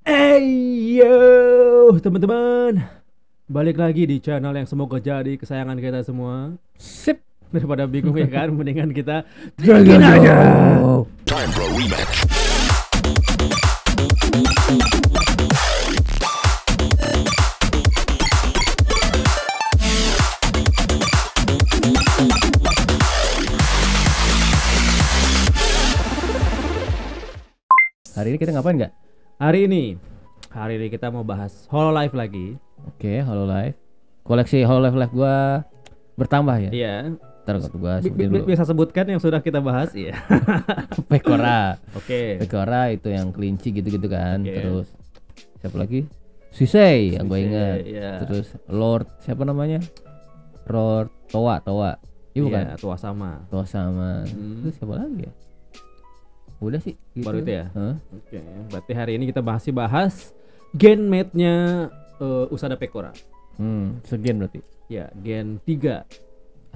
Yo teman-teman, balik lagi di channel yang semoga jadi kesayangan kita semua. Sip. Daripada bingung ya kan, mendingan kita Dragon aja. Time for a rematch. Hari ini kita ngapain nggak? Hari ini kita mau bahas Hololive lagi. Oke, Hololive. Koleksi Hololive gua bertambah ya. Iya. Ntar gua sebutin dulu. Bisa sebutkan yang sudah kita bahas ya. Pekora. Oke. Pekora itu yang kelinci gitu-gitu kan. Oke. Terus siapa lagi? Sisei yang gua Sisei, ingat. iya. Terus Lord siapa namanya? Lord Towa. Iya bukan? Iya, tua sama. Towa sama. Hmm. Terus siapa lagi ya? Udah sih gitu. Baru itu ya? Hah? Oke, berarti hari ini kita masih bahas genmate-nya Usada Pekora. Sekian berarti. Ya, gen 3.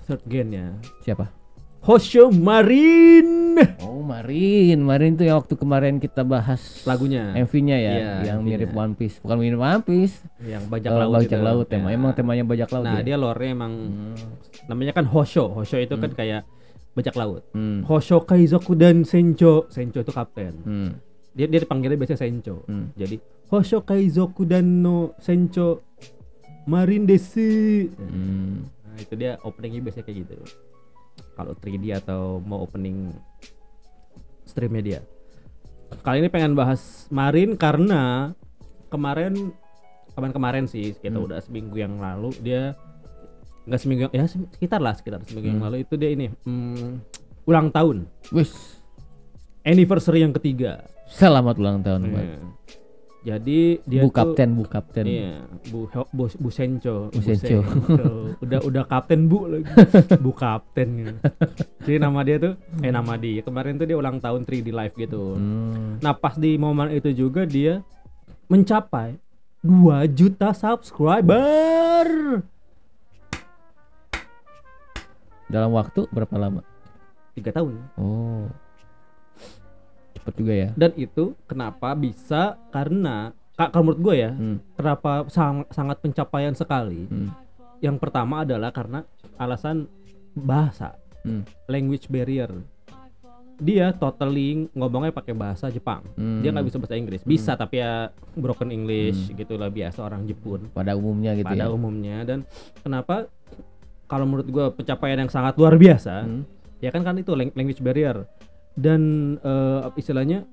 Third gennya Siapa? Hosho Marin. Oh, Marin tuh yang waktu kemarin kita bahas Lagunya MV-nya ya, Iya, yang MV-nya. mirip One Piece. Bukan mirip One Piece. yang bajak laut Bajak itu. laut Ya. emang temanya bajak laut. Nah, dia lore-nya emang namanya kan Hosho. Hosho itu kan kayak bajak laut. Hmm. Hosho Kaizoku dan Sencho. Sencho itu kapten. Hmm. Dia dipanggilnya biasanya Sencho. Hmm. Jadi Hosho Kaizoku dan no Sencho Marin desu. Hmm. Nah, itu dia openingnya biasanya kayak gitu. Kalau 3D atau mau opening streamnya dia. Kali ini pengen bahas Marin karena kemarin sih kita udah seminggu yang lalu dia nggak seminggu ya sekitar seminggu yang lalu itu dia ini ulang tahun Wis, anniversary yang ketiga. selamat ulang tahun, Bang. Iya. Jadi dia Bu tuh Kapten. iya, Bu Sencho. Bu Sencho. Udah kapten Bu lagi. Bu Kapten. Jadi nama dia tuh nama dia kemarin tuh dia ulang tahun 3D Live gitu. Nah, pas di momen itu juga dia mencapai 2 juta subscriber. Dalam waktu berapa lama? 3 tahun. Oh. Cepet juga ya. Dan itu kenapa bisa karena kalau menurut gue ya, kenapa sangat pencapaian sekali. Yang pertama adalah karena alasan bahasa. Language barrier. Dia totally ngomongnya pakai bahasa Jepang. Dia nggak bisa bahasa Inggris. Bisa tapi ya broken English gitulah biasa orang Jepun. Pada umumnya gitu Pada ya. umumnya. Dan kenapa kalau menurut gue pencapaian yang sangat luar biasa, ya kan itu language barrier. Dan istilahnya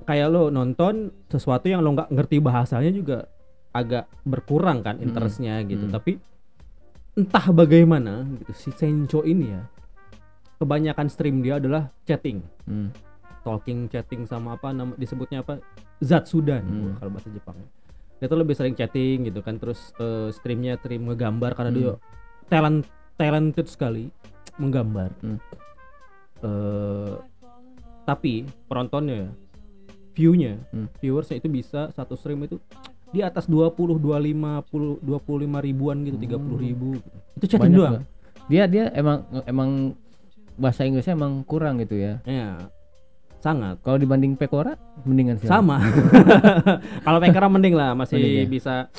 kayak lo nonton sesuatu yang lo nggak ngerti bahasanya juga agak berkurang kan interestnya gitu. Tapi entah bagaimana gitu si Sencho ini ya, kebanyakan stream dia adalah chatting, chatting sama apa disebutnya apa Zatsudan kalau bahasa Jepang. Dia tuh lebih sering chatting gitu kan, terus stream ngegambar karena dia talented sekali menggambar. Tapi penontonnya, viewersnya itu bisa satu stream itu di atas 25 ribuan gitu, 30 ribu. Itu chatting Banyak doang. Bang. Dia emang bahasa Inggrisnya emang kurang gitu ya. Ya, sangat. Kalau dibanding Pekora mendingan sih. Sama. Kalau Pekara mending lah, Mending ya?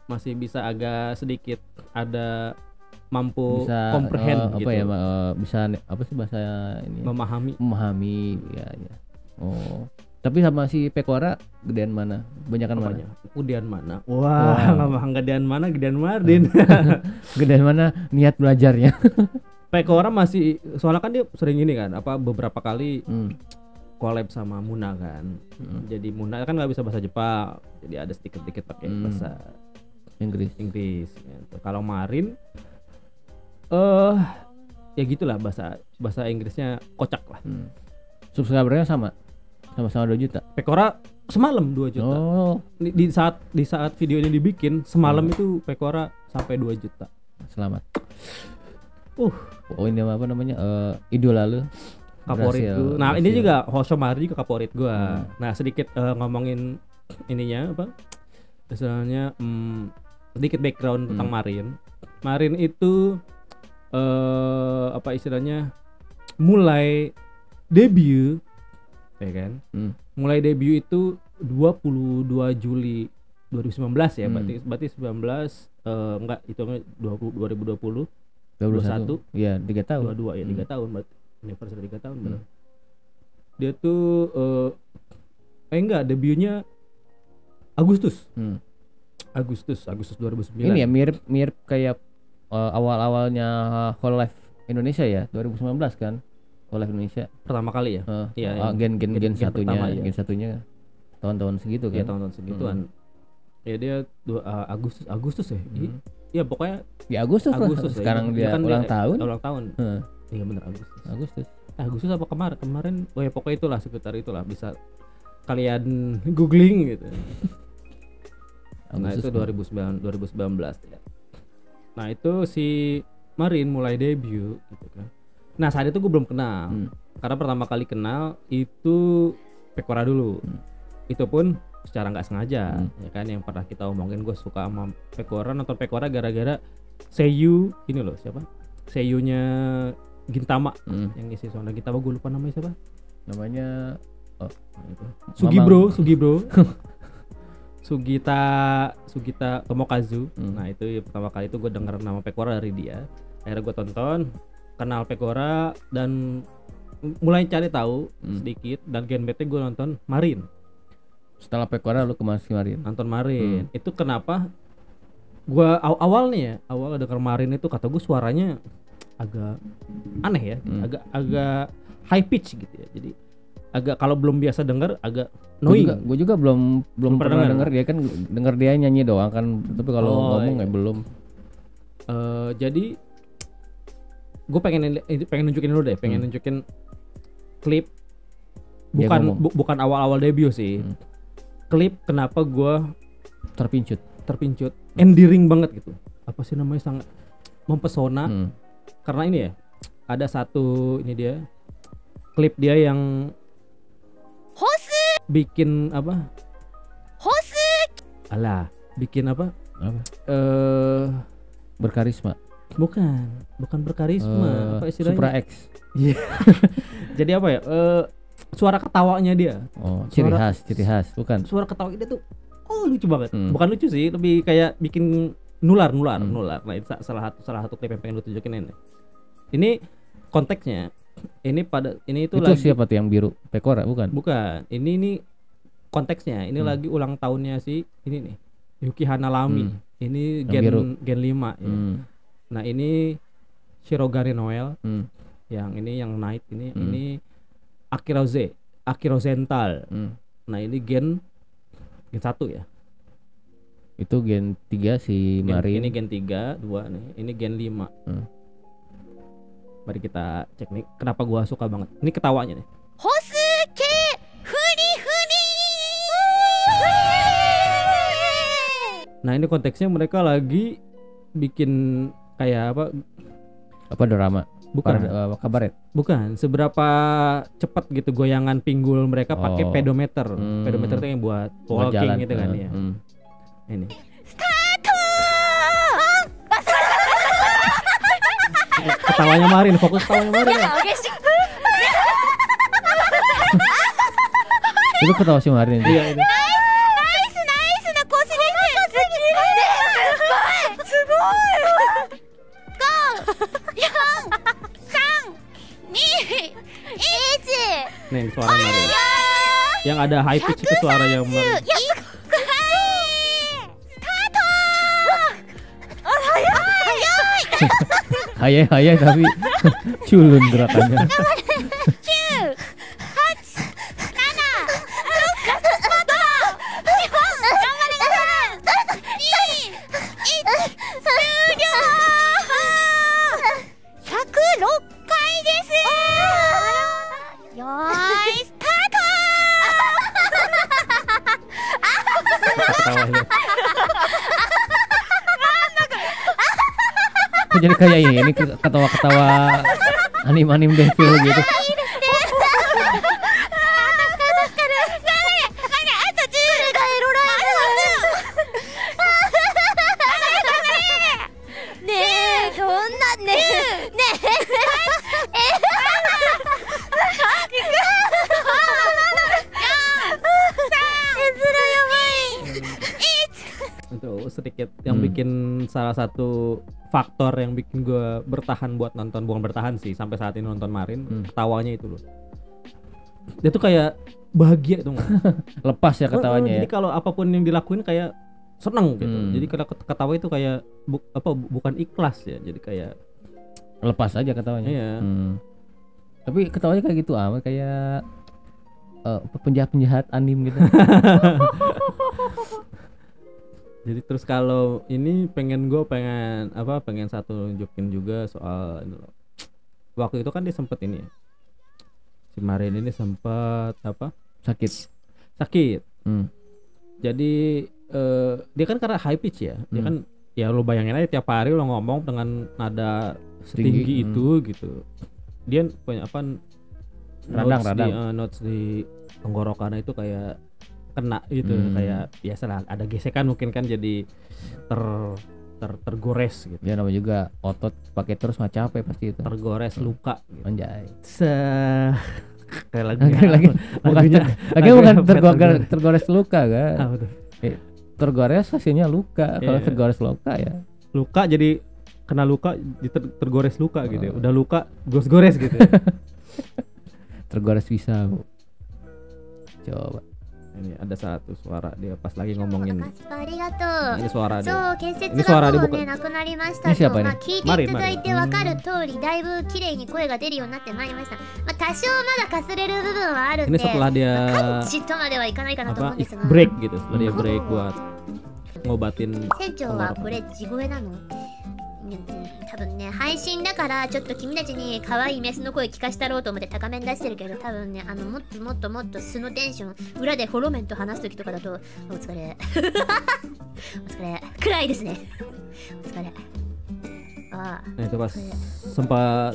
masih bisa agak sedikit ada mampu Bisa comprehend apa gitu. ya, bisa apa sih bahasa ini? Memahami ya. Oh. Tapi sama si Pekora gedean mana? Banyakan mana? Udian mana? Wah, nggak gedean mana, gedean Mardin. Gedean mana niat belajarnya? Pekora masih, soalnya kan dia sering ini kan, beberapa kali collab sama Muna kan. Jadi Muna kan nggak bisa bahasa Jepang, jadi ada sedikit-sedikit pakai bahasa Inggris. Gitu. Kalau Marin ya gitulah, bahasa Inggrisnya kocak lah. Subscribernya sama-sama 2 juta. Pekora semalam 2 juta. Oh, Di saat video ini dibikin semalam itu Pekora sampai 2 juta. selamat. Oh, ini apa namanya? Idola lu. Favorit gue. Nah, berhasil. ini juga Hosho Marin juga favorit gua. Nah, sedikit ngomongin ininya apa? Misalnya sedikit background tentang Marin. Marin itu apa istilahnya mulai debut ya kan. Mulai debut itu 22 Juli 2019 ya. Hmm. Berarti 19 enggak hitungnya 2020 21. Iya, 3 tahun. 22 ya, 3 tahun berarti. Anniversary 3 tahun benar. Dia tuh enggak, debutnya Agustus. Agustus 2009. Ini ya mirip kayak awal-awalnya Whole Life Indonesia ya, 2019 kan. Whole Life Indonesia pertama kali ya. Iya. Gen satunya, pertama, ya. gen satunya tahun-tahun segitu kan. Iya, tahun-tahun segituan. Ya dia Agustus ya. Iya, pokoknya di Agustus lah. Sekarang dia kan ulang tahun. Ulang tahun. Iya benar Agustus. Agustus apa kemarin? Oh ya pokoknya itulah, sekitar itulah, bisa kalian googling gitu. Nah itu 2019 ya. Nah itu si Marin mulai debut gitu kan. Nah saat itu gue belum kenal. Karena pertama kali kenal itu Pekora dulu. Itu pun secara nggak sengaja ya kan, yang pernah kita omongin, gue suka sama Pekora, nonton Pekora gara-gara Seiyu ini loh, siapa? Seiyunya Gintama yang ngisi Sonda Gintama, gue lupa namanya siapa? Namanya Sugibro Sugita Tomokazu. Nah itu ya, pertama kali itu gue denger nama Pekora dari dia. Akhirnya gue tonton, kenal Pekora dan mulai cari tahu sedikit, dan Genbet gue nonton Marin. Setelah Pekora lu ke Marin. Nonton Marin. Itu kenapa gua awalnya denger Marin itu, kata gue suaranya agak aneh ya, agak high pitch gitu ya. Jadi agak, kalau belum biasa denger agak annoying. Gue juga belum pernah denger dia kan, denger dia nyanyi doang kan, tapi kalau ngomong belum. Jadi gue pengen nunjukin dulu deh, nunjukin klip, bukan awal-awal debut sih. Klip kenapa gue terpincut, endearing banget gitu. Apa sih namanya, sangat mempesona. Karena ini ya, ada satu, ini dia klip dia yang bikin apa? Bikin apa? Berkarisma. Bukan berkarisma, apa istilahnya? Supra X. Iya. Jadi apa ya? Suara ketawanya dia. Ciri khas, bukan. Suara ketawa dia tuh lucu banget. Bukan lucu sih, lebih kayak bikin nular. Nah, itu salah satu klip yang pengen lu tunjukin ini. Ini konteksnya. Itu lagi, siapa tuh yang biru? Pekora bukan? Bukan. Ini konteksnya. Ini lagi ulang tahunnya si ini nih, Yuki Hanalami. Ini gen 5 ya. Nah, ini Shirogane Noel. Yang ini yang Night ini Akirozental. Nah, ini gen 1 ya. Itu gen 3 si Marin. Ini gen 3, 2 nih. Ini gen 5. Mari kita cek nih kenapa gua suka banget. Ini ketawanya nih. Hosuke Furi. Nah, ini konteksnya mereka lagi bikin kayak apa? Apa drama? Bukan. Kabaret. Bukan. Seberapa cepat gitu goyangan pinggul mereka pakai pedometer. Pedometer itu yang buat walking gitu kan ya. Ini. Ketawanya Marin, fokus ketawanya Marin. Itu ketawa si Marin. Iya, ini. Nih suara Marin. Yang ada high pitch itu suara yang Marin. Hayai tapi culun gerakannya. Jadi kayak ini ketawa-ketawa anim devil gitu. Itu sedikit yang bikin salah satu faktor yang bikin gue bertahan buat nonton, bukan bertahan sih sampai saat ini nonton Marin, ketawanya itu loh. Dia tuh kayak bahagia tuh. Lepas ya ketawanya. Jadi kalau apapun yang dilakuin kayak seneng gitu. Jadi kalau ketawa itu kayak bukan ikhlas ya. Jadi kayak lepas aja ketawanya. Iya. Tapi ketawanya kayak gitu amat kayak penjahat-penjahat anim gitu. Jadi terus kalau ini pengen satu nunjukin juga soal ini loh. Waktu itu kan dia sempet ini ya. Si Marin ini sempet sakit. Jadi dia kan karena high pitch ya. Dia kan ya lo bayangin aja tiap hari lo ngomong dengan nada setinggi itu gitu. Dia punya radang. Notes di tenggorokan itu kayak kena gitu, kayak biasalah ada gesekan mungkin kan jadi tergores gitu. Ya namanya juga otot pakai terus mah capek pasti itu. Tergores luka gitu. Anjay. Kayak bukan tergores luka kan. Tergores hasilnya luka. Kalau tergores luka ya. Luka jadi kena luka tergores luka gitu. Udah luka gores gitu. Tergores bisa. Coba. Ini ada satu suara dia pas lagi ngomongin. Ini suara dia. Ini suara dia bukan. Ini siapa nih? Marin. Ini setelah dia break gitu. Setelah dia break buat ngobatin. 多分ね配信だからちょっと君たちに可愛いメスの声聞かしたろうと思って高めに出してるけど、多分ねもっと素のテンション裏でフォロメンと話す時とかだとお疲れお疲れ暗いですねお疲れ Nah itu pas sempat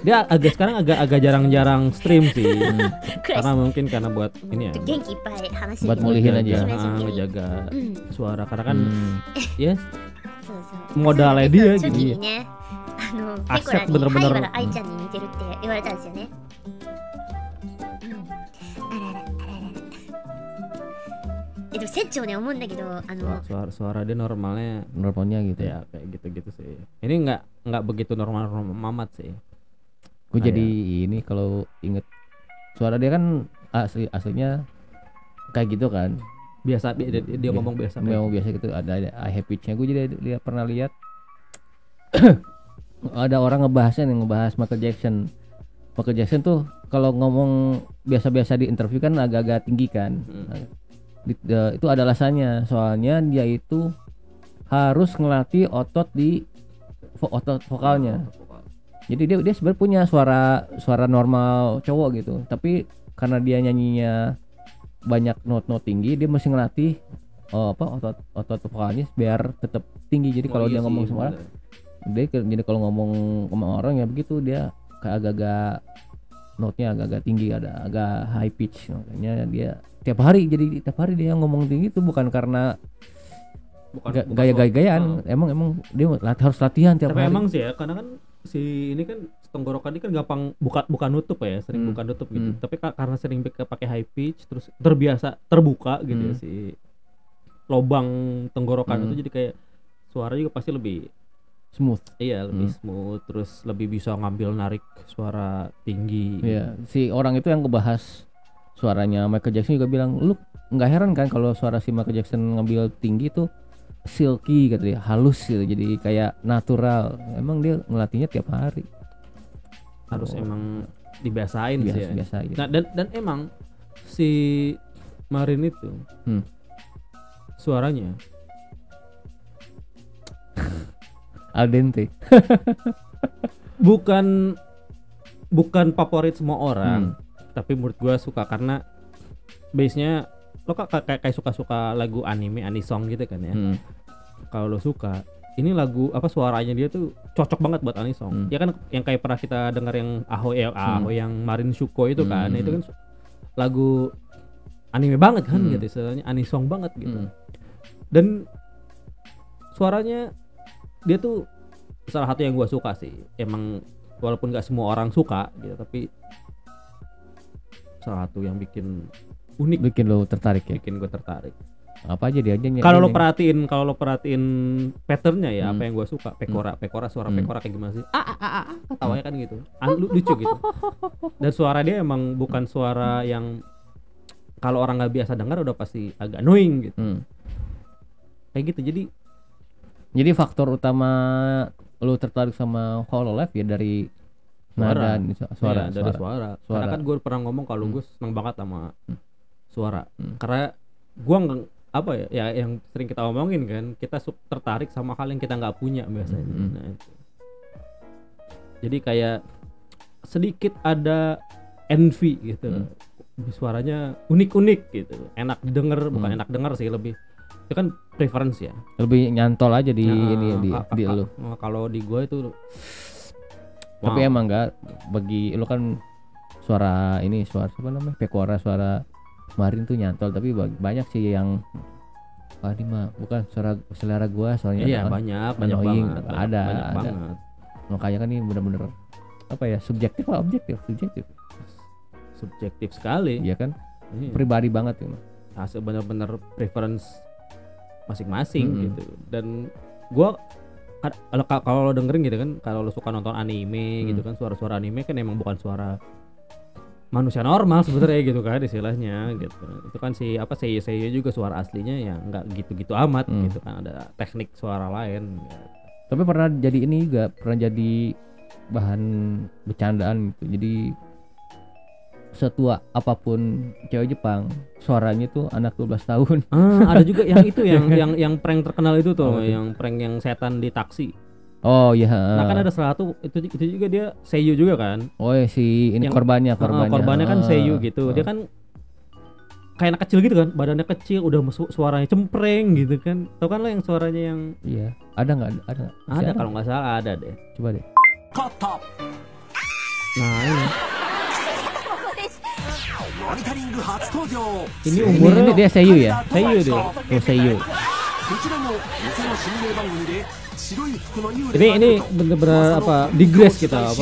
dia sekarang agak jarang stream sih karena mungkin karena buat ini ya buat mulihin aja ngejaga suara karena kan ya modalnya dia gitu. Aset bener-bener. Itu Secho nih omong gitu. Suara dia normalnya gitu ya kayak gitu sih. Ini nggak begitu normal amat sih. Gue jadi ini kalau inget suara dia kan aslinya kayak gitu kan. Biasa dia ngomong biasa gitu, ada high pitch-nya. Gue jadi dia pernah lihat ada orang ngebahas Michael Jackson tuh kalau ngomong biasa-biasa di interview kan agak-agak tinggi kan. Itu ada alasannya, soalnya dia itu harus ngelatih otot vokalnya. Jadi dia sebenarnya punya suara normal cowok gitu, tapi karena dia nyanyinya banyak not tinggi, dia mesti ngelatih otot vokalnya biar tetap tinggi. Jadi kalau dia ngomong sama orang, jadi kalau ngomong sama orang ya begitu, dia kayak agak-agak notnya agak-agak tinggi, agak high pitch. Makanya dia tiap hari dia ngomong tinggi itu bukan karena gaya-gayaan, emang dia harus latihan tiap hari. Tapi emang sih ya, karena kan si ini kan tenggorokan ini kan gampang buka nutup ya, sering buka nutup gitu. Tapi karena sering pakai high pitch terus terbiasa terbuka gitu ya, si lobang tenggorokan itu jadi kayak suara juga pasti lebih smooth. Iya, lebih smooth, terus lebih bisa ngambil narik suara tinggi. Iya, si orang itu yang ngebahas suaranya Michael Jackson juga bilang, lu nggak heran kan kalau suara si Michael Jackson ngambil tinggi tuh silky gitu ya, halus gitu, jadi kayak natural. Emang dia ngelatihnya tiap hari. Harus emang dibiasain sih ya. Biasain. Nah, dan emang si Marin itu suaranya al dente. bukan favorit semua orang, tapi menurut gua suka karena base-nya lo kayak suka lagu anime, anisong gitu kan ya. Kalau lo suka, ini lagu suaranya dia tuh cocok banget buat anisong. Ya kan yang kayak pernah kita dengar yang Ahoy yang Marin Shuko itu kan. Nah, itu kan lagu anime banget kan gitu, istilahnya anisong banget gitu. Dan suaranya dia tuh salah satu yang gua suka sih. Emang walaupun gak semua orang suka gitu, tapi salah satu yang bikin unik, bikin lo tertarik ya. Bikin gua tertarik. Apa aja dia aja Kalau lo perhatiin patternnya ya, apa yang gue suka, pekora suara Hmm. pekora kayak gimana sih? Ketawanya kan gitu. Lucu gitu. Dan suara dia emang bukan suara yang kalau orang nggak biasa dengar udah pasti agak annoying gitu. Kayak gitu. Jadi faktor utama lu tertarik sama Hololive ya dari nada suara. Iya, dari suara. Karena kan gue pernah ngomong kalau gue seneng banget sama suara. Karena gue yang sering kita omongin kan, kita tertarik sama hal yang kita nggak punya biasanya. Nah, itu. Jadi kayak sedikit ada envy gitu. Suaranya unik-unik gitu, enak didengar, bukan enak dengar sih, lebih itu kan preference ya. Lebih nyantol aja di di lu. Kalau di gue itu Tapi emang enggak, bagi lu kan suara apa namanya? Pekora suara kemarin tuh nyantol, tapi banyak sih yang ini mah bukan selera gua soalnya. Iya, banyak annoying. banget. Ada. Banget. Makanya kan ini bener-bener apa ya, subjektif apa objektif? Subjektif sekali. Iya kan? Iya. Pribadi banget ya. Hasil bener-bener preference masing-masing gitu. Dan gua kalau lo dengerin gitu kan, kalau lo suka nonton anime gitu kan, suara-suara anime kan emang bukan suara manusia normal sebenarnya gitu kan istilahnya gitu. Itu kan seiyu juga suara aslinya ya nggak gitu-gitu amat gitu kan, ada teknik suara lain gitu. Tapi pernah jadi bahan bercandaan gitu. Jadi setua apapun cewek Jepang, suaranya tuh anak 12 tahun. Ada juga yang itu yang prank terkenal itu tuh, yang prank yang setan di taksi. Oh iya. Nah kan ada salah satu itu juga dia seiyu juga kan. Oh ya, si ini korbannya. Korbannya kan seiyu gitu. Dia kan kayak anak kecil gitu kan, badannya kecil, udah suaranya cempreng gitu kan. Tahu kan lo yang suaranya yang iya. Ada nggak? Ada kalau nggak salah ada deh. Coba deh. Nah ini Ini umurnya dia seiyu ya? seiyu dia. Oh seiyu. Ini bener-bener digress kita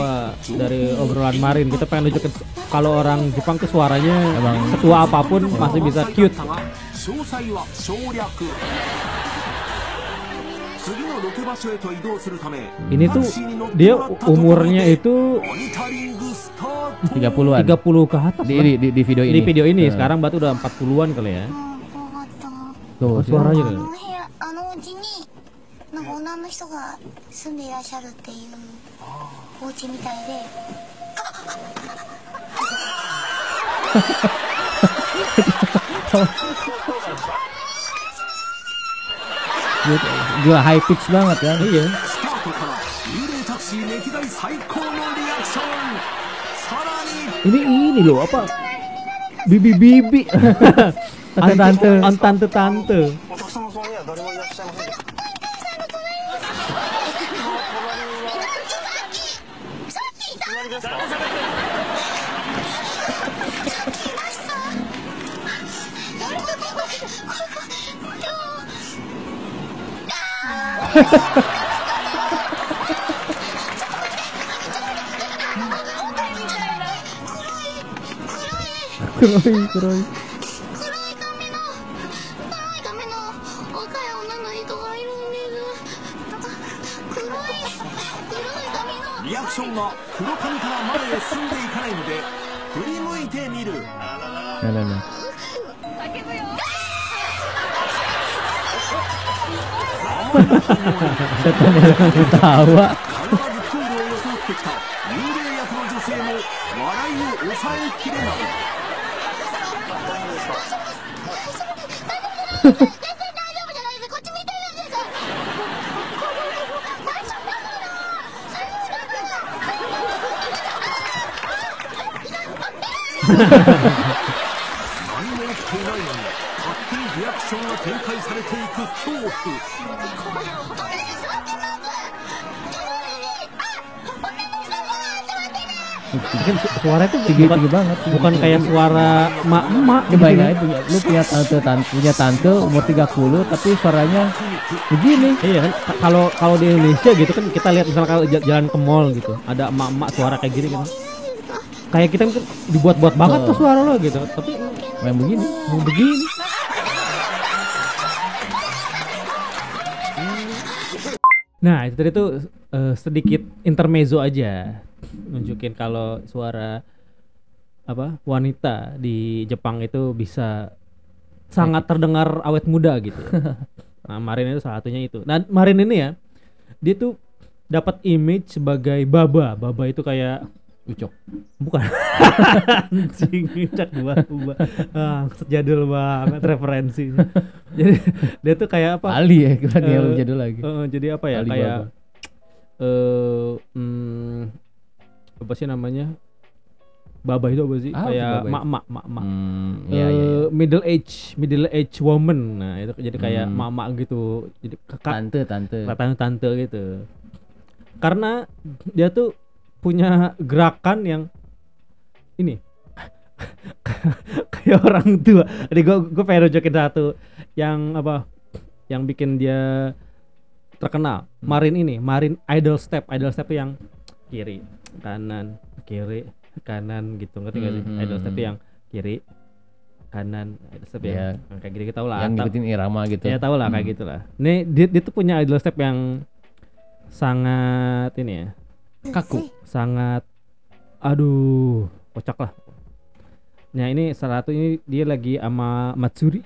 dari obrolan kemarin, kita pengen nunjukin kalau orang Jepang tuh suaranya emang setua apapun masih bisa cute. Ini tuh dia umurnya itu 30-an. 30 ke atas di video ini. Di video ini sekarang berarti udah 40-an kali ya. Tuh suaranya kan. あのお家になんか女の人が住んでいらっしゃるっていうお家みたいで。 Juga high pitch banget kan? Iya. Ini loh apa? Bibi. Tante. Kuroi. リアクションが黒髪から前へ進んでいかないので振り向いてみる。 Nah. Ketawa. 必ずプールを装ってきた幽霊役の女性も笑いを抑えきれない。 何も起きていないのに勝手にリアクションが展開されていく恐怖。 Suara itu Tinggi banget. bukan kayak suara emak-emak Ini bayangin aja, lu punya tante umur 30 tapi suaranya begini. Iya kan, kalau di Indonesia gitu kan kita lihat misalnya kalau jalan ke mall gitu, ada emak-emak suara kayak gini kan. Kayak kita kan dibuat-buat banget tuh suara lo gitu, tapi Main begini. mau begini. Nah, itu tadi tuh sedikit intermezzo aja nunjukin kalau suara apa wanita di Jepang itu bisa sangat terdengar awet muda gitu. Nah, Marin itu salah satunya itu. Nah, Marin ini ya, dia tuh dapat image sebagai baba. Baba itu kayak Ucok. bukan anjing cak gua sejadul banget referensinya. Jadi dia tuh kayak apa? Ali ya, kira dia Eh, lebih jadul lagi. Jadi apa ya? Ali Kayak Baba. apa sih namanya? Baba itu apa sih? Apa Kayak Baba itu? mak. Iya. Middle age woman. Nah, itu jadi kayak mama gitu. Jadi Tante. tante gitu. Karena dia tuh punya gerakan yang ini kayak orang tua. Jadi gue pengen jokin satu yang apa? Yang bikin dia terkenal. Marin idle step yang kiri, kanan, gitu, ngerti gak sih? Idle step yang kiri, kanan, idle step yang kayak gitu kita tahu lah. Yang ngikutin irama gitu. Ya tahu lah kayak gitulah. Nih dia tuh punya idle step yang sangat ini ya, Kaku. sangat aduh kocak lah. Nah ini salah satu ini dia lagi sama Matsuri.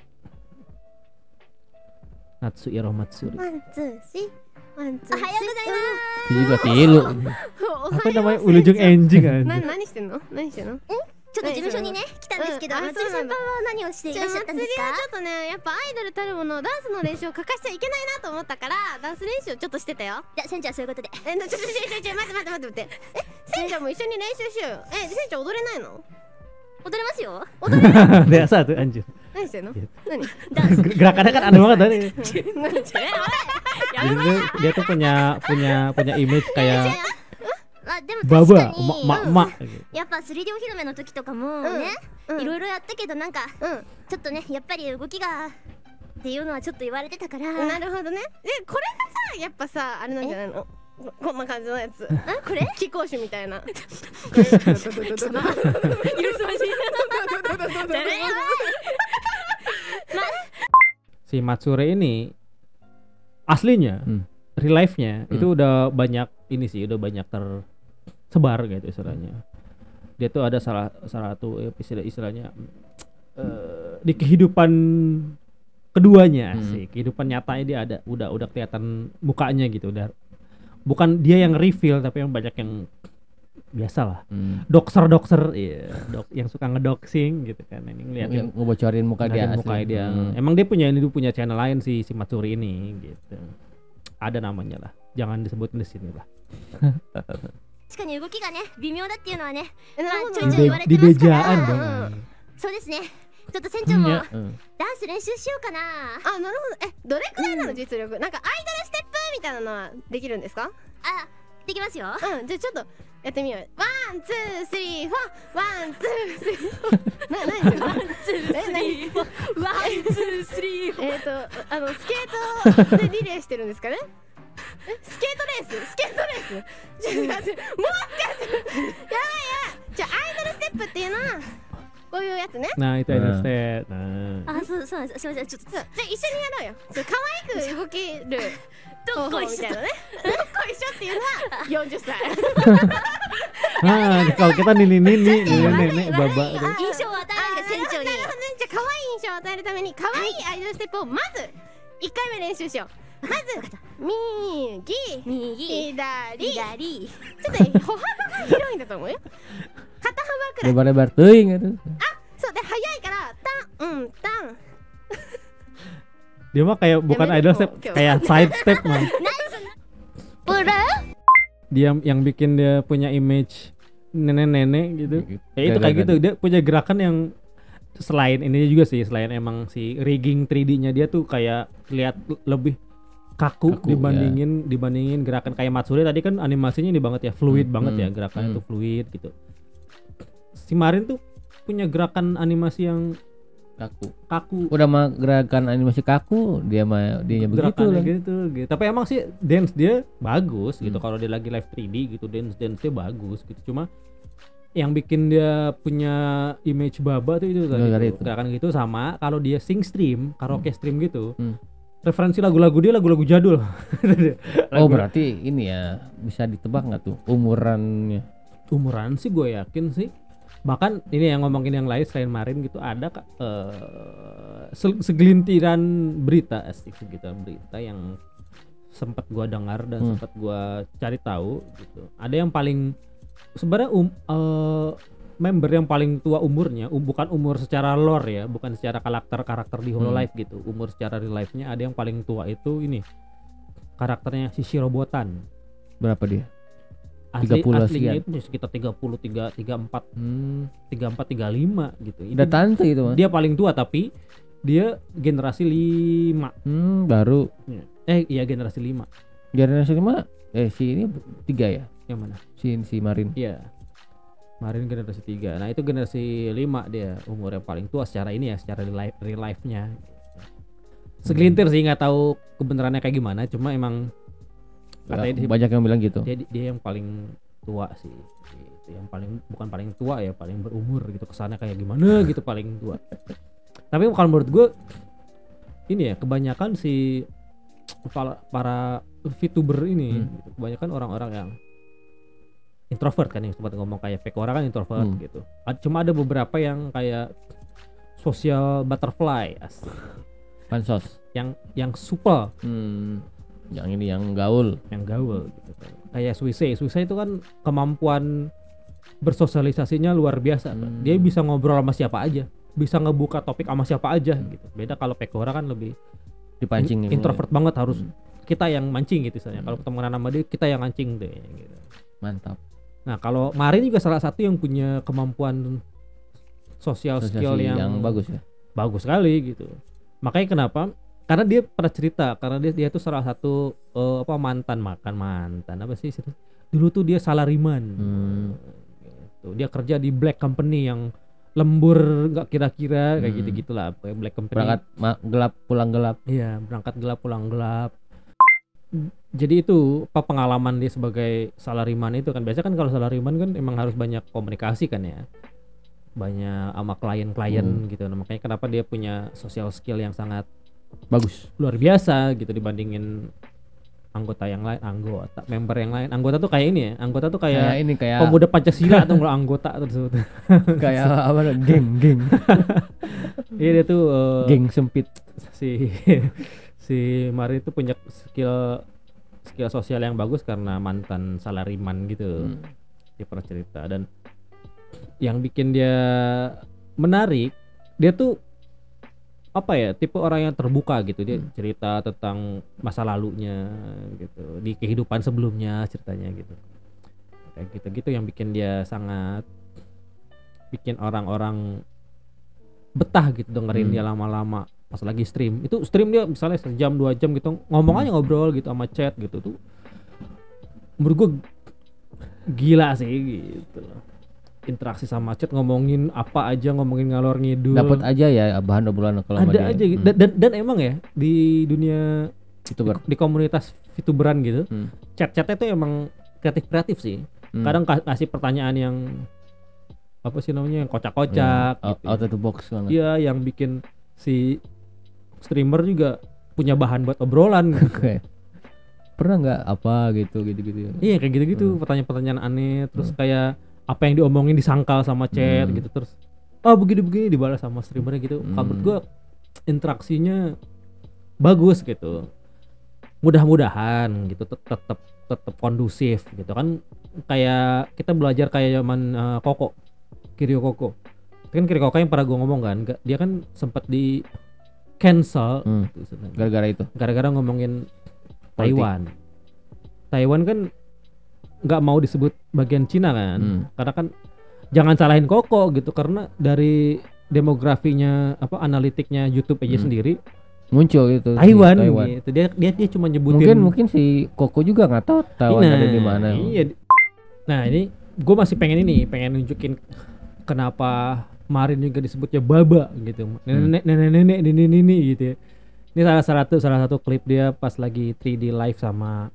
Natsuhiro Matsuri. ワンツースリーワンツーおはようございま Itu juga tilu. Apa namanya ulujung anjing kan? 何してんのちょっと事務所にね来たんですけど、うんあまつり先輩そうなんだは何をしていらっしゃったんですか？ちょっとねやっぱアイドルたるものダンスの練習を欠かしちゃいけないなと思ったからダンス練習をちょっとしてたよ。いや船長はそういうことで。ちょ待って船長も一緒に練習しようよ。船長踊れないの？踊れますよ。 Biasa tuh anjir. 何してんの？何？ Gerakannya kan aneh banget tadi. 何して？ Jadi dia tuh punya image kayak あでも確 baba, かに mak. やっぱ 3D お披露目の時とかもね、いろいろやったけどなんかちょっとねやっぱり動きがっていうのはちょっと言われてたから。なるほどね。でこれがさやっぱさあれなんじゃないの？こんな感じのやつ。これ？貴公子みたいな。 Si Matsuri ini aslinya real life-nya itu udah banyak ini sih, udah banyak tersebar gitu istilahnya. Dia tuh ada salah satu istilahnya di kehidupan keduanya sih, kehidupan nyatanya dia ada udah kelihatan mukanya gitu, udah bukan dia yang reveal tapi yang banyak yang biasa lah. Dokser iya, yang suka ngedoxing gitu kan, ini ngeliatin Ngebocorin muka dia asli. mukanya dia. Emang dia punya channel lain si Matsuri ini gitu. Ada namanya lah, jangan disebutin di sini lah. 確かに動きがね微妙だっていうのはね、なるほどちょいちょい言われて Di ますか bejaan ら。 dong. そうですね。ちょっと船長も Iya. ダンス練習しようかな。あなるほど。どれくらいなの実力？なんかアイドルステップみたいなのはできるんですか？あできますよ。じゃあちょっとやってみよう。ワンツースリーフォーワンツースリーフォー。ワンツースリーフォーワンツースリーフォー。スケートでリレーしてるんですかね？スケートレースちょっと待ってもう疲れてる。やばい。じゃあアイドルステップっていうのはこういうやつね。 Nah itu idol step. Nah. あそうなんです。すみませんちょっと。じゃあ一緒にやろうよ。可愛く動けるどっこいしょみたいなね。どっこいしょっていうのは40歳。 Nah, kalau kita nenek baba tuh. 印象を与える船長に。なるほどね。じゃあ可愛い印象を与えるために可愛いアイドルステップをまず1回目練習しよう。まず右右左左。ちょっとね歩幅が広いんだと思うよ。肩幅くらい。 Lebar-lebar teuing gitu. そうで速いからタン Dia mah kayak bukan Yang idol ini step, kok, kayak side step mah. Dia yang bikin dia punya image nenek-nenek gitu. Ya itu kayak gitu, dia punya gerakan yang selain ini juga sih, selain emang si rigging 3D-nya dia tuh kayak lihat lebih kaku dibandingin gerakan kayak Matsuri tadi kan animasinya ini banget ya, fluid banget ya, gerakannya tuh fluid gitu. Si Marin tuh punya gerakan animasi yang kaku. Udah mah gerakan animasi kaku, dia begitu Gerakannya lah. gitu. Tapi emang sih dance dia bagus gitu. Kalau dia lagi live 3D gitu, dance dia bagus gitu. Cuma yang bikin dia punya image baba tuh itu tadi tuh, gerakan gitu. Sama kalau dia sing stream, karaoke stream gitu, referensi lagu-lagu dia lagu-lagu jadul. Oh berarti ini ya bisa ditebak nggak tuh umurannya? Umuran sih gue yakin sih. Bahkan ini yang ngomongin yang lain selain Marin gitu ada segelintiran berita segelintiran berita yang sempat gue dengar dan sempat gue cari tahu gitu. Ada yang paling sebenarnya member yang paling tua umurnya, bukan umur secara lore ya, bukan secara karakter di Hololive gitu. Umur secara real life-nya ada yang paling tua itu ini. Karakternya si Shirobotan. Berapa dia? Aslinya sekian. itu sekitar 34 35 gitu. Udah tante itu Mas. Dia paling tua tapi dia generasi 5. Baru. Iya generasi 5. Generasi 5 si ini 3 ya? Yang mana? Si Marin. Iya. Marin generasi 3. Nah, itu generasi 5 dia, umur yang paling tua secara ini ya, secara real life-nya. Segelintir sih nggak tahu kebenarannya kayak gimana, cuma emang katanya banyak yang bilang gitu. Dia yang paling tua sih. Gitu. Yang paling bukan paling tua ya, paling berumur gitu, kesannya kayak gimana gitu paling tua. Tapi kalau menurut gue ini ya, kebanyakan si para VTuber ini gitu, kebanyakan orang-orang yang introvert kan, yang sempat ngomong kayak Pekora kan introvert gitu. Cuma ada beberapa yang kayak social butterfly pansos yang supel, yang ini yang gaul gitu kan. Kayak Suisei itu kan kemampuan bersosialisasinya luar biasa kan. Dia bisa ngobrol sama siapa aja, bisa ngebuka topik sama siapa aja gitu. Beda kalau Pekora kan lebih dipancing introvert banget, harus kita yang mancing gitu misalnya. Kalau ketemu sama dia kita yang mancing deh gitu. Mantap. Nah kalau Marin juga salah satu yang punya kemampuan social skill yang bagus ya, bagus sekali gitu. Makanya kenapa? Karena dia pernah cerita, karena dia tuh salah satu mantan apa sih? Dulu tuh dia salariman. Gitu. Dia kerja di black company yang lembur nggak kira-kira kayak gitu-gitulah, black company. Berangkat gelap pulang gelap. Iya, berangkat gelap pulang gelap. Jadi itu pengalaman dia sebagai salariman itu kan, biasanya kan kalau salariman kan emang harus banyak komunikasi kan ya, banyak sama klien-klien gitu. Nah, makanya kenapa dia punya social skill yang sangat bagus, luar biasa gitu dibandingin anggota yang lain, member yang lain. Anggota tuh kayak ini ya, anggota tuh kayak pemuda Pancasila atau enggak anggota tersebut. Kayak apa, geng. Iya dia tuh geng sempit. Si Mari itu punya skill sosial yang bagus karena mantan salariman gitu. Dia pernah cerita, dan yang bikin dia menarik, dia tuh apa ya, tipe orang yang terbuka gitu. Dia cerita tentang masa lalunya gitu, di kehidupan sebelumnya ceritanya gitu. Kayak gitu-gitu yang bikin dia sangat bikin orang-orang betah gitu dengerin dia lama-lama. Pas lagi stream, itu stream dia misalnya sejam 2 jam gitu, ngomong aja, ngobrol gitu sama chat gitu tuh. Menurut gue gila sih gitu loh. Interaksi sama chat, ngomongin apa aja, ngomongin ngalor ngidul. Dapat aja ya bahan obrolan kalau ada aja gitu. Dan emang ya di dunia VTuber, di komunitas VTuberan gitu, chat-chatnya tuh emang kreatif sih. Kadang kasih pertanyaan yang apa sih namanya, yang kocak-kocak gitu. Out of the box banget. Iya, yang bikin si streamer juga punya bahan buat obrolan gitu. Pernah nggak apa gitu? Iya kayak gitu-gitu, pertanyaan-pertanyaan aneh, terus kayak apa yang diomongin disangkal sama chat gitu, terus begini dibalas sama streamernya gitu. Menurut gue interaksinya bagus gitu. Mudah-mudahan gitu tetap kondusif gitu kan. Kayak kita belajar kayak zaman Kiryu Koko. Kan Kiryu Koko yang pernah gue ngomong kan, dia kan sempat di cancel gitu, gara-gara ngomongin Taiwan kan nggak mau disebut bagian Cina kan, karena kan jangan salahin Koko gitu, karena dari demografinya analitiknya YouTube aja sendiri muncul gitu Taiwan. Gitu. Dia cuma nyebutin, mungkin si Koko juga nggak tahu Taiwan ada di mana. Iya. Nah ini gue masih pengen nunjukin kenapa Marin juga disebutnya Baba gitu, nenek gitu ya. Ini salah satu klip dia pas lagi 3D live sama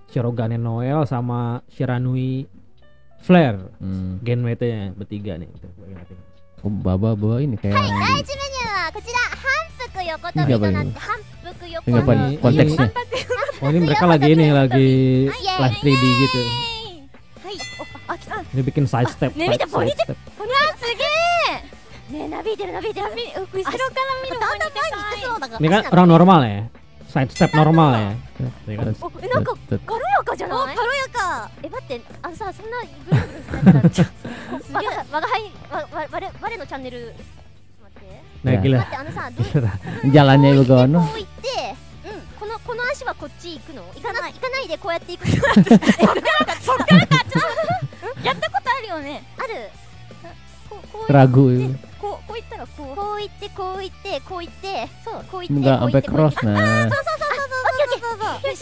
Shirogane Noel sama Shiranui Flare, Genmete-nya bertiga nih. Baba ini kayak 第一メニューはこちら反復横跳びとなって、反復横 Ini apa nih konteksnya? Oh ini mereka lagi live 3D gitu. はいおあ来た Ini bikin side step. Nih, side ponytail. step. これはすげえねえなびいてるなびいてる後ろから見るだんだん前に行ってそうだから Ini kan orang normal ya. Side step normal ya. Ini kan. おなんか軽やかじゃない軽やか待ってさそんなブルブルされたらちょ我が輩我のチャンネルちょっと待って Nah Ya. gila. 待ってさどう Jalannya こ begono. う行ってこの足はこっち行くの行かないでこうやって行くそっからかやったことあるよねあるこう Ragu. こう行ったらこう行ってこう行ってこう行ってそうこう行って Enggak こう行 sampai ってこう行っ cross て nah. オッケーオッケーよし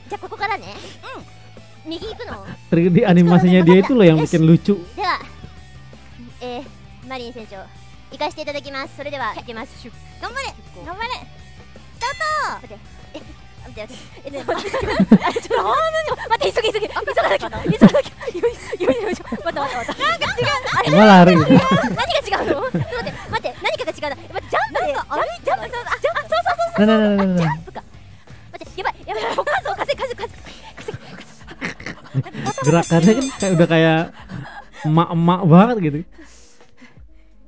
じゃあここからね右行くの 3D animasinya dia itu loh yang bikin lucu. ではマリン船長行かせていただきますそれでは行きます頑張れ頑張れスタート待って待ってちょっと待って急げ急がなきゃよいしょ待ってなんか違う Emang lari. 何が違うの待って何かが違うな待ってジャンプで歩いてるそう Nah, nah, nah, nah, ジ nah. ャンプか待ってやばい数を稼ぐ Gerakannya kan kayak udah kayak emak-emak banget gitu.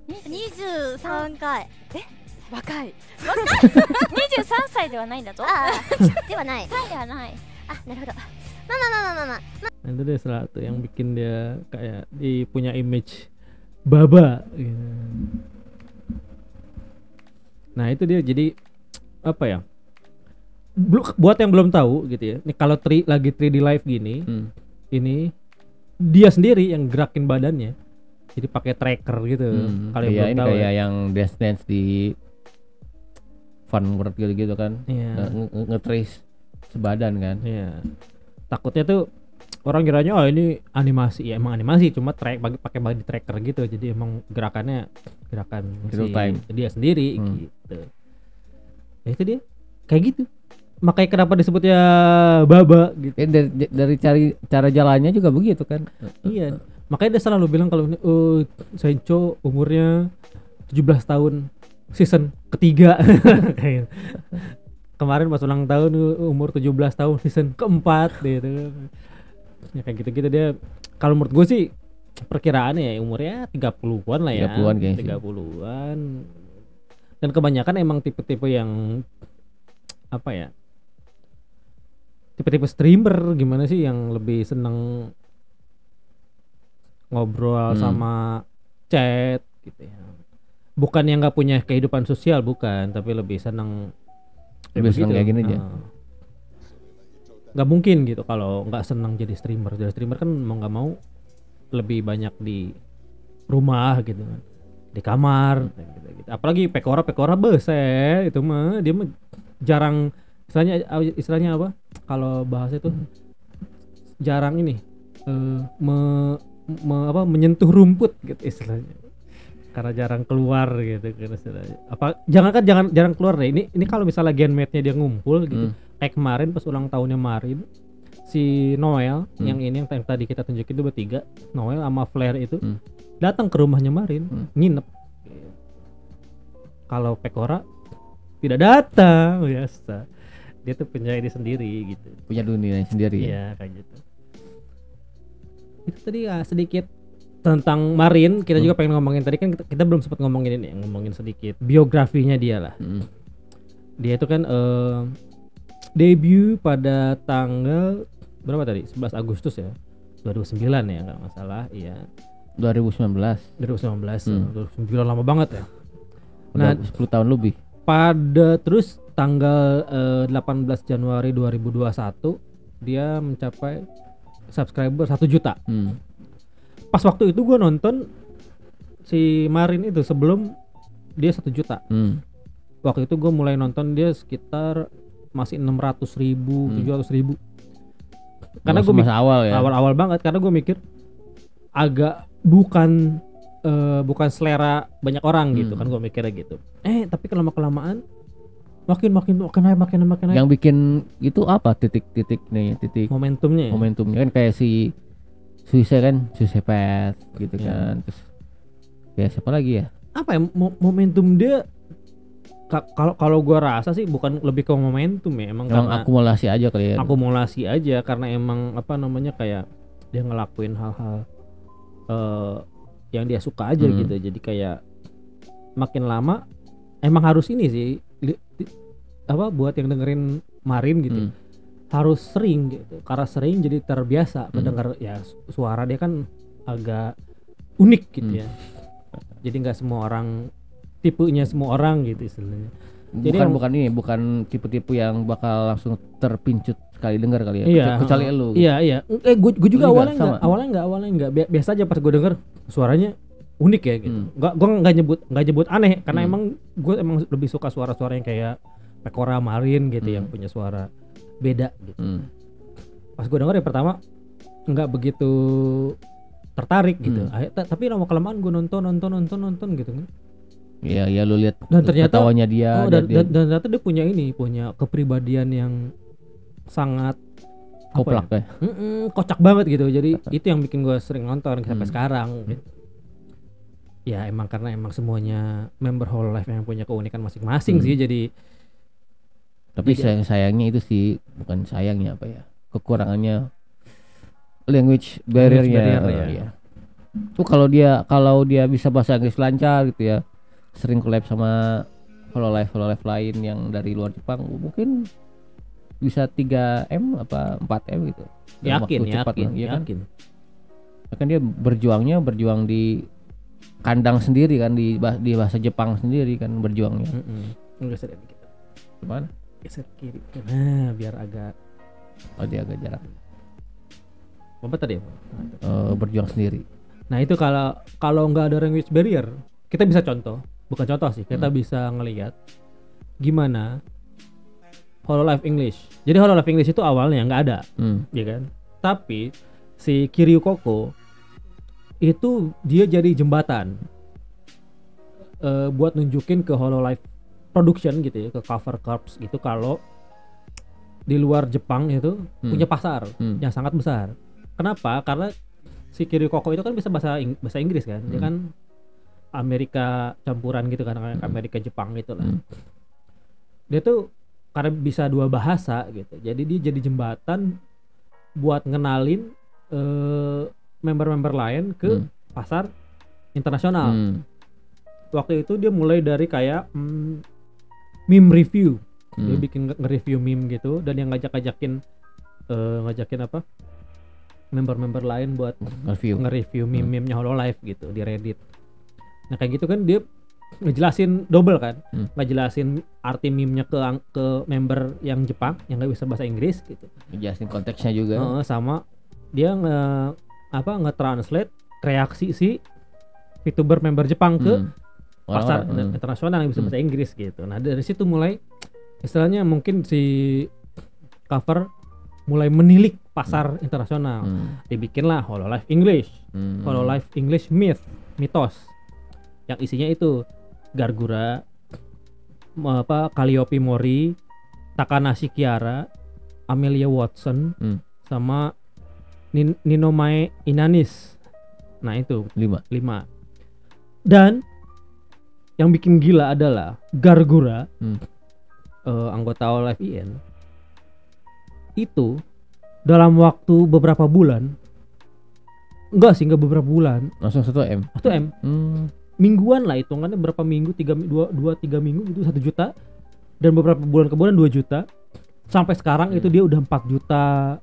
23回若い23歳ではないんだとではない歳ではないなるほどまあ Nah, itu deh salah satu yang bikin dia kayak dia punya image baba gitu. Nah itu dia jadi apa ya, buat yang belum tahu gitu ya, ini kalau lagi 3D live gini ini dia sendiri yang gerakin badannya jadi pakai tracker gitu. Kalau yang belum Ini tahu kayak yang dance di Fun World gitu kan. Iya. Nge-trace sebadan kan. Iya. Takutnya tuh orang kiranya oh ini animasi, ya emang animasi cuma pakai body tracker gitu, jadi emang gerakan Real time. dia sendiri gitu. Ya itu dia kayak gitu, makanya kenapa disebutnya baba gitu. Dari cara jalannya juga begitu kan. Iya, makanya dia selalu bilang kalau ini Sencho umurnya 17 tahun season ketiga kayak gitu. Kemarin pas ulang tahun umur 17 tahun season keempat gitu. Ya kayak gitu-gitu dia. Kalau menurut gue sih perkiraannya ya umurnya 30-an lah ya. 30-an kayaknya sih. 30-an. Dan kebanyakan emang tipe-tipe yang apa ya? Tipe-tipe streamer gimana sih yang lebih seneng ngobrol sama chat gitu ya. Bukan yang nggak punya kehidupan sosial, bukan, tapi lebih seneng Kayak gini aja. Nggak mungkin gitu kalau nggak senang jadi streamer. Jadi streamer kan mau nggak mau lebih banyak di rumah gitu kan, di kamar gitu. Apalagi Pekora beset itu mah dia mah jarang, istilahnya apa kalau bahasa itu jarang ini menyentuh rumput gitu istilahnya, karena jarang keluar gitu kan istilahnya. Jangan keluar deh. Ini kalau misalnya genmate-nya dia ngumpul gitu. Kayak kemarin pas ulang tahunnya Marin, si Noel yang tadi kita tunjukin itu bertiga, Noel sama Flare itu datang ke rumahnya Marin, nginep. Kalau Pekora tidak datang, biasa. Dia tuh punya ini sendiri gitu. Punya dunia sendiri. Iya, kayak gitu. Itu tadi ya sedikit tentang Marin. Kita juga pengen ngomongin tadi kan kita belum sempat ngomongin ini, ngomongin sedikit biografinya dia lah. Dia itu kan debut pada tanggal berapa tadi? 11 Agustus ya. 2009 ya enggak masalah. Iya. 2019. 2009 lama banget ya. Udah 10 tahun lebih. Pada terus tanggal 18 Januari 2021 dia mencapai subscriber 1 juta. Pas waktu itu gua nonton si Marin itu sebelum dia 1 juta. Waktu itu gua mulai nonton dia sekitar masih 600.000, 700.000. Karena gue awal ya. Awal banget karena gue mikir agak bukan selera banyak orang gitu kan, gue mikirnya gitu. Tapi kelamaan makin naik. Yang bikin itu apa titik momentumnya. Momentumnya kan kayak si Suicide Path gitu kan. Terus kayak siapa lagi ya? Apa ya momentum dia kalau gua rasa sih bukan lebih ke momentum ya, emang karena akumulasi aja kali ya. Akumulasi aja karena emang apa namanya kayak dia ngelakuin hal-hal yang dia suka aja gitu. Jadi kayak makin lama emang harus ini sih apa buat yang dengerin Marin gitu. Harus sering gitu. Karena sering jadi terbiasa mendengar ya suara dia kan agak unik gitu ya. Jadi nggak semua orang tipenya semua orang gitu istilahnya. Jadi bukan tipe-tipe yang bakal langsung terpincut sekali dengar kali ya. Iya, kecuali lu. Gitu. Iya. Gue juga awalnya enggak biasa aja pas gue denger suaranya unik ya gitu. Gue enggak nyebut aneh karena emang gue lebih suka suara-suara yang kayak Pekora Marin gitu yang punya suara beda gitu. Pas gue denger ya pertama enggak begitu tertarik gitu. Tapi lama-kelamaan gue nonton gitu kan. Iya lu lihat dan ternyata ketawanya dia, dan ternyata dia punya kepribadian yang sangat koplak ya. Kocak banget gitu. Jadi itu yang bikin gue sering nonton sampai sekarang gitu. Ya emang karena emang semuanya member Hololive yang punya keunikan masing-masing sih. Jadi tapi sayangnya itu sih, bukan sayangnya apa ya, kekurangannya language barrier-nya ya. Tuh kalau dia bisa bahasa Inggris lancar gitu ya, sering collab sama Hololive lain yang dari luar Jepang, mungkin bisa 3M apa 4M gitu. Yakin. Kan dia berjuang di kandang sendiri kan, di bahasa Jepang sendiri kan berjuangnya. Geser dikit. Gimana? Geser kiri. Nah, biar agak dia agak jarak. Apa tadi? Berjuang sendiri. Nah, itu kalau nggak ada language barrier, kita bisa bukan contoh sih, kita bisa ngelihat gimana Hololive English. Jadi Hololive English itu awalnya nggak ada, ya kan? Tapi si Kiryu Koko itu dia jadi jembatan buat nunjukin ke Hololive Production gitu ya, ke Cover Corps gitu, kalau di luar Jepang itu punya pasar yang sangat besar. Kenapa? Karena si Kiryu Koko itu kan bisa bahasa Inggris kan, dia kan Amerika campuran gitu kan, Amerika Jepang gitu lah. Dia tuh karena bisa dua bahasa gitu, jadi dia jadi jembatan buat ngenalin member-member lain ke pasar internasional. Waktu itu dia mulai dari kayak meme review, dia bikin nge-review meme gitu, dan yang ngajakin apa member-member lain buat nge-review meme-nya Hololive gitu di Reddit. Nah kayak gitu kan dia ngejelasin double kan, ngejelasin arti meme-nya ke member yang Jepang yang nggak bisa bahasa Inggris gitu, ngejelasin konteksnya juga. Sama dia nge-translate reaksi si VTuber member Jepang ke pasar internasional yang bisa bahasa Inggris gitu. Nah dari situ mulai istilahnya mungkin si Cover mulai menilik pasar internasional. Dibikinlah Hololive English, Hololive English mitos yang isinya itu Gargura, Calliope Mori, Takanashi Kiara, Amelia Watson, sama Ninomae Inanis. Nah itu 5. Dan yang bikin gila adalah Gargura, anggota Hololive IN itu dalam waktu beberapa bulan, enggak beberapa bulan, langsung 1M. Mingguan lah hitungannya, berapa minggu, 2-3 minggu gitu 1 juta, dan beberapa bulan kemudian 2 juta, sampai sekarang itu dia udah 4 juta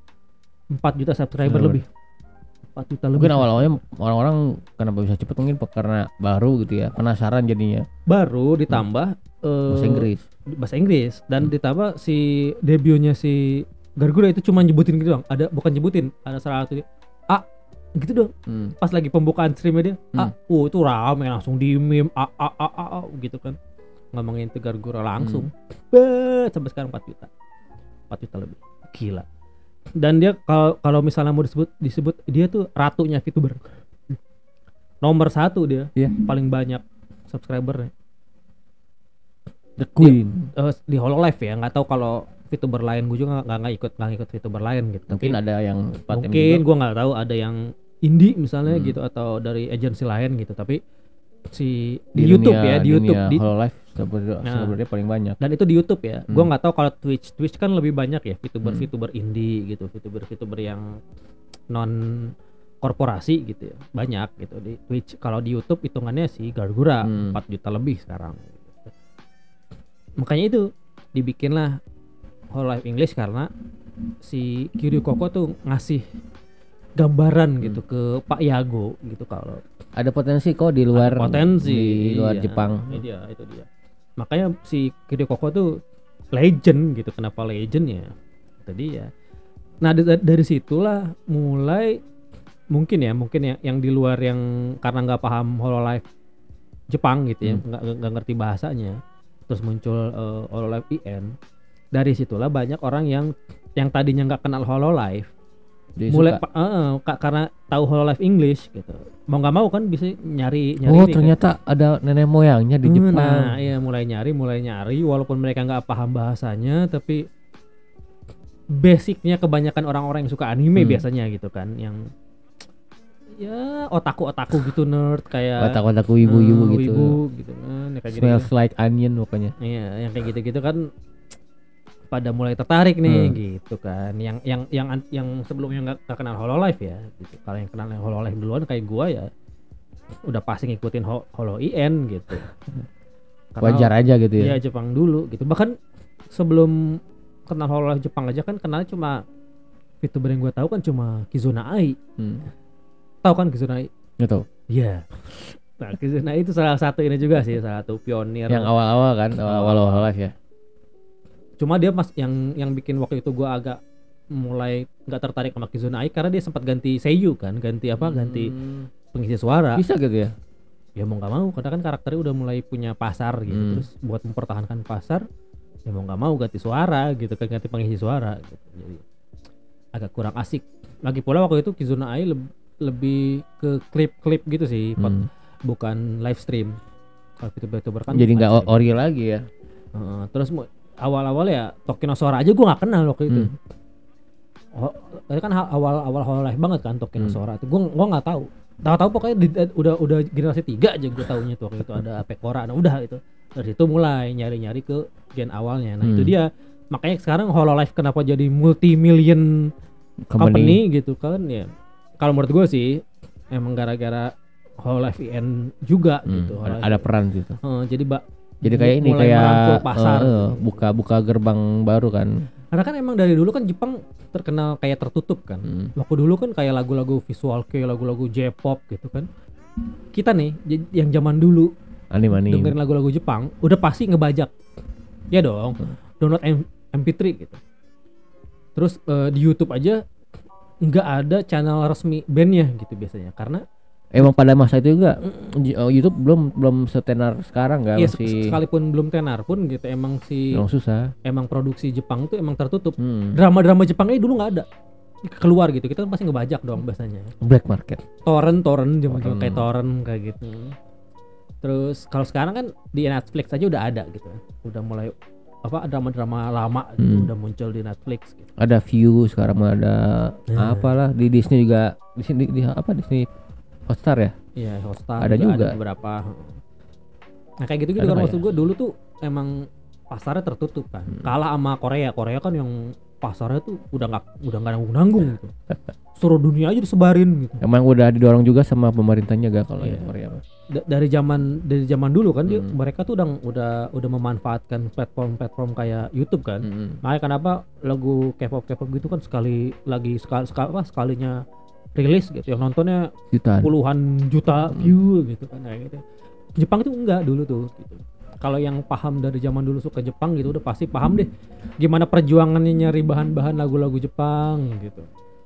subscriber lebih. 4 juta lebih. Mungkin awal-awalnya orang-orang kenapa bisa cepet, mungkin karena baru gitu ya, penasaran jadinya. Baru ditambah bahasa Inggris dan ditambah si debutnya si Gargura itu cuma nyebutin gitu doang. Ada salah satu gitu dong. Pas lagi pembukaan streamnya dia, itu rame langsung di meme gitu kan, ngomongin itu Gargura langsung. Sampai sekarang 4 juta lebih, gila. Dan dia kalau misalnya mau disebut dia tuh ratunya VTuber, nomor 1 dia, paling banyak subscribernya, the queen di Hololive ya. Nggak tahu kalau VTuber lain, gue juga nggak ikut VTuber lain gitu. Mungkin ada yang mungkin gue nggak tahu, ada yang indie misalnya gitu, atau dari agensi lain gitu. Tapi di YouTube ya, di YouTube di Hololive sebenarnya paling banyak. Dan itu di YouTube ya. Gua nggak tahu kalau Twitch kan lebih banyak ya VTuber indie gitu, VTuber yang non korporasi gitu ya. Banyak gitu di Twitch. Kalau di YouTube hitungannya sih Gargura 4 juta lebih sekarang. Makanya itu dibikinlah Hololive English karena si Kiryu Koko tuh ngasih gambaran gitu ke Pak Yago gitu kalau ada potensi kok di luar Jepang. Itu dia. Makanya si Kiryu Koko tuh legend gitu. Kenapa legend ya? Tadi ya. Nah dari situlah mulai mungkin yang di luar yang karena nggak paham Hololive Jepang gitu ya, nggak ngerti bahasanya, terus muncul Hololive IN. Dari situlah banyak orang yang tadinya nggak kenal Hololive mulai karena tahu Hololive English gitu, mau nggak mau kan bisa nyari ternyata kan ada nenek moyangnya di Jepang. Nah iya, mulai nyari walaupun mereka nggak paham bahasanya, tapi basicnya kebanyakan orang-orang yang suka anime biasanya gitu kan, yang ya otaku gitu, nerd kayak otaku ibu-ibu gitu kan ya, kayak smells like onion pokoknya. Iya, yang kayak gitu kan pada mulai tertarik nih gitu kan, yang sebelumnya nggak kenal Hololive ya gitu. Kalau yang kenal Hololive duluan kayak gua ya udah pasti ngikutin Holo IN gitu. Wajar aja gitu ya. Iya, Jepang dulu gitu. Bahkan sebelum kenal Hololive Jepang aja kan kenalnya cuma VTuber yang gua tahu kan cuma Kizuna Ai. Tahu kan Kizuna Ai? Nggak tahu. Iya. Nah, Kizuna Ai itu salah satu ini juga sih, salah satu pionir. Yang awal-awal kan, awal Hololive ya. Cuma dia yang bikin waktu itu gua agak mulai nggak tertarik sama Kizuna Ai karena dia sempat ganti seiyuu kan, ganti pengisi suara. Bisa gitu ya? Ya mau nggak mau, karena kan karakternya udah mulai punya pasar gitu. Terus buat mempertahankan pasar, ya mau nggak mau ganti suara gitu kan, ganti pengisi suara gitu. Jadi agak kurang asik. Lagi pula waktu itu Kizuna Ai lebih ke klip gitu sih, bukan live stream. Kalau VTuber kan jadi nggak ori lagi ya. Terus awal-awal ya Tokinosora aja gue nggak kenal waktu itu. Itu kan awal Hololive banget kan Tokinosora itu. Gue nggak tahu pokoknya udah generasi 3 aja gue taunya tuh waktu itu ada Pekora. Nah udah itu dari situ mulai nyari ke gen awalnya. Nah itu dia, makanya sekarang Hololive kenapa jadi multi-million company gitu kan ya. Kalau menurut gue sih emang gara-gara Hololive IN juga gitu. Ada peran gitu. Jadi kayak ini kayak pasar, buka gerbang baru kan. Karena kan emang dari dulu kan Jepang terkenal kayak tertutup kan. Waktu dulu kan kayak lagu-lagu visual kayak lagu-lagu J-pop gitu kan. Kita nih yang zaman dulu anime dengerin lagu-lagu Jepang udah pasti ngebajak. Ya dong. Download MP3 gitu. Terus di YouTube aja nggak ada channel resmi bandnya gitu biasanya, karena emang pada masa itu juga YouTube belum setenar sekarang kan. Iya, sekalipun belum tenar pun gitu emang susah. Emang produksi Jepang itu emang tertutup. Drama-drama Jepangnya dulu nggak ada keluar gitu, kita kan pasti ngebajak dong biasanya. Black market. Torrent kayak torrent kayak gitu. Terus kalau sekarang kan di Netflix aja udah ada gitu, udah mulai drama-drama lama gitu udah muncul di Netflix gitu. Ada View sekarang, ada apalah di Disney juga, Disney Disney Hotstar ya? Iya, Hotstar ada juga beberapa. Nah kayak gitu kan maksud gue dulu tuh emang pasarnya tertutup kan. Kalah sama Korea kan yang pasarnya tuh udah nggak nanggung gitu. Seluruh dunia aja disebarin gitu. Emang udah didorong juga sama pemerintahnya gak kalau yang Korea? Dari zaman dulu kan mereka tuh udah memanfaatkan platform kayak YouTube kan. Makanya kenapa lagu K-pop gitu kan sekalinya rilis gitu yang nontonnya puluhan juta view gitu kan kayak gitu. Jepang itu enggak dulu tuh gitu. Kalau yang paham dari zaman dulu suka Jepang gitu udah pasti paham deh gimana perjuangannya nyari bahan-bahan lagu-lagu Jepang gitu.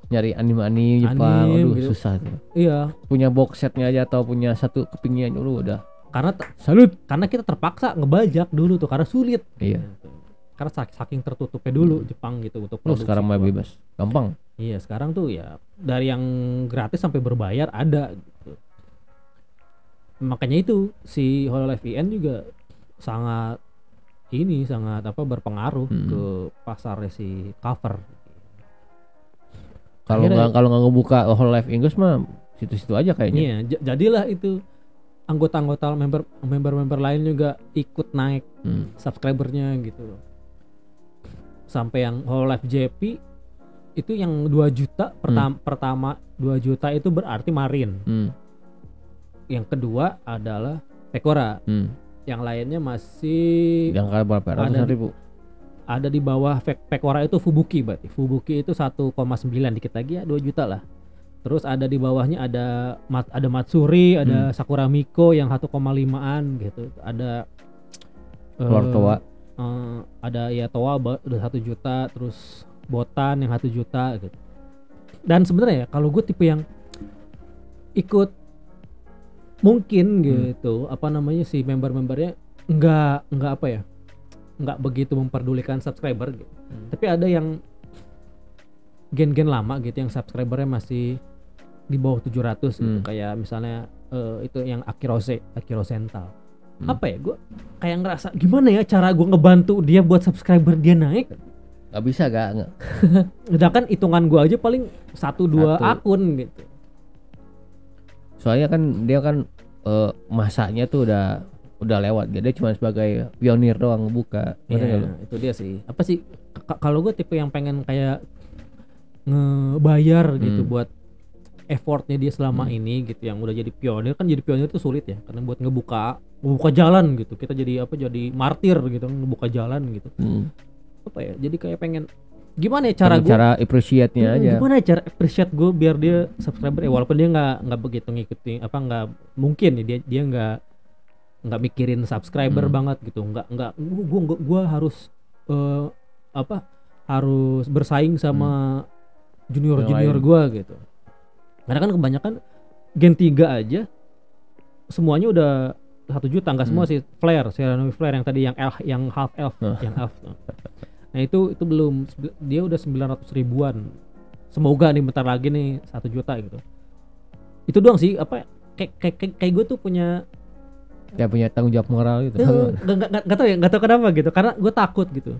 Nyari anime Jepang, aduh gitu. Susah tuh. Iya. Punya box setnya aja atau punya satu kepingnya dulu udah. Karena kita terpaksa ngebajak dulu tuh karena sulit. Iya. Karena saking tertutupnya dulu Jepang gitu untuk produksi. Sekarang mah bebas, gampang. Iya, sekarang tuh ya dari yang gratis sampai berbayar ada gitu. Makanya itu si Hololive IN juga sangat berpengaruh ke pasarnya si cover. Kalau nggak ngebuka Hololive English mah situ-situ aja kayaknya. Iya, jadilah itu anggota-anggota member lain juga ikut naik subscribernya gitu. Sampai yang Hololive JP itu yang 2 juta pertama 2 juta itu berarti Marin. Yang kedua adalah Pekora. Yang lainnya masih yang kali berapa? Ada di bawah Pekora itu Fubuki berarti. Fubuki itu 1,9 dikit lagi ya 2 juta lah. Terus ada di bawahnya ada Matsuri, ada Sakura Miko yang 1,5an gitu. Ada Lord Toa. Ada ya Toa udah 1 juta, terus Botan yang 1 juta gitu. Dan sebenarnya ya kalau gue tipe yang ikut mungkin gitu, apa namanya si member-membernya enggak apa ya? Enggak begitu memperdulikan subscriber gitu. Tapi ada yang gen-gen lama gitu yang subscribernya masih di bawah 700 gitu, kayak misalnya itu yang Akiro Sental. Apa ya, gue kayak ngerasa gimana ya cara gue ngebantu dia buat subscriber dia naik. Gak bisa gak. Sedangkan hitungan gue aja paling 1-2 akun gitu. Soalnya kan dia kan masanya tuh udah lewat, dia cuma sebagai pionir doang ngebuka. Itu dia sih. Apa sih kalau gue tipe yang pengen kayak ngebayar gitu buat effortnya dia selama ini gitu, yang udah jadi pionir. Kan jadi pionir itu sulit ya, karena buat ngebuka jalan gitu, kita jadi jadi martir gitu, ngebuka jalan gitu. Apa ya, jadi kayak pengen gimana ya cara appreciate-nya aja. Gimana ya cara appreciate gue biar dia subscriber walaupun dia nggak begitu ngikutin nggak mungkin ya dia nggak mikirin subscriber banget gitu, nggak gue harus harus bersaing sama junior gue gitu. Karena kan kebanyakan Gen 3 aja semuanya udah 1 juta, nggak semua sih. Seranowi Flare yang tadi yang half elf yang elf. Nah itu belum, dia udah 900 ribuan. Semoga nih bentar lagi nih 1 juta gitu. Itu doang sih, apa kayak gue tuh punya tanggung jawab moral gitu. Nggak tahu kenapa gitu. Karena gue takut gitu.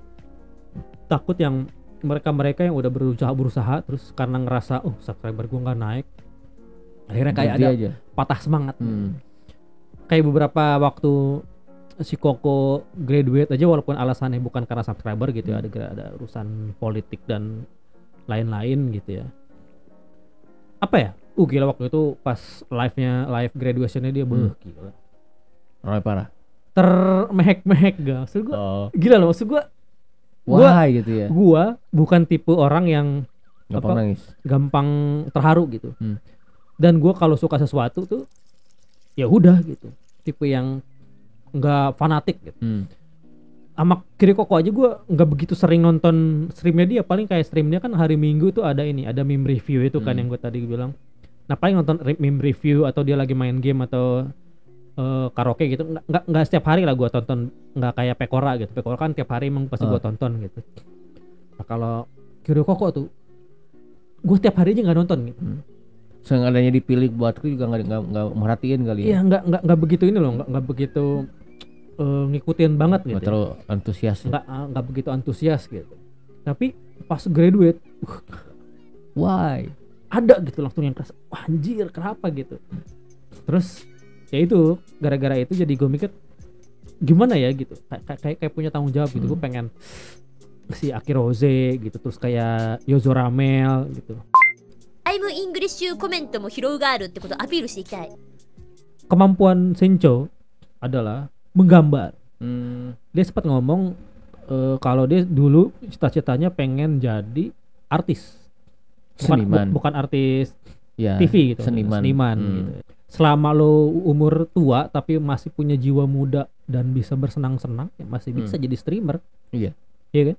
Takut yang mereka yang udah berusaha terus karena ngerasa subscriber gue nggak naik, akhirnya kayak ada patah semangat. Kayak beberapa waktu si Koko graduate aja, walaupun alasannya bukan karena subscriber gitu ya, ada urusan politik dan lain-lain gitu ya. Apa ya? Gila waktu itu pas live graduationnya dia gila. Parah. Termehek-mehek gak? Maksud gue gila loh, maksud gue gitu ya. Gua bukan tipe orang yang gampang terharu gitu. Dan gua kalau suka sesuatu tuh ya udah gitu. Tipe yang enggak fanatik gitu. Sama Kirikoko aja gua enggak begitu sering nonton streamnya dia. Paling kayak streamnya kan hari Minggu tuh ada meme review itu kan yang gua tadi bilang. Nah paling nonton meme review atau dia lagi main game atau karaoke gitu, nggak setiap hari lah gue tonton, nggak kayak Pekora gitu. Pekora kan tiap hari emang pasti gue tonton gitu. Nah kalau Kirikoko tuh gue tiap hari aja nggak nonton gitu. Sengadanya dipilih buatku juga nggak merhatiin kali Iya ya. nggak begitu ini loh, nggak begitu ngikutin banget gitu. Nggak terlalu antusias. Nggak begitu antusias gitu. Tapi pas graduate, why? Ada gitu langsung yang kerasa, anjir kenapa gitu. Terus ya itu gara-gara itu jadi gue mikir gimana ya gitu, kayak punya tanggung jawab gitu. Gue pengen si Akiroze gitu, terus kayak Yozo Ramel gitu. I'm English コメントも拾うがあるってことをアピールしていきたい。 Kemampuan Sencho adalah menggambar. Dia sempat ngomong kalau dia dulu cita-citanya pengen jadi artis, bukan artis TV gitu, seniman gitu. Selama lo umur tua tapi masih punya jiwa muda dan bisa bersenang-senang, ya masih bisa jadi streamer. Iya kan?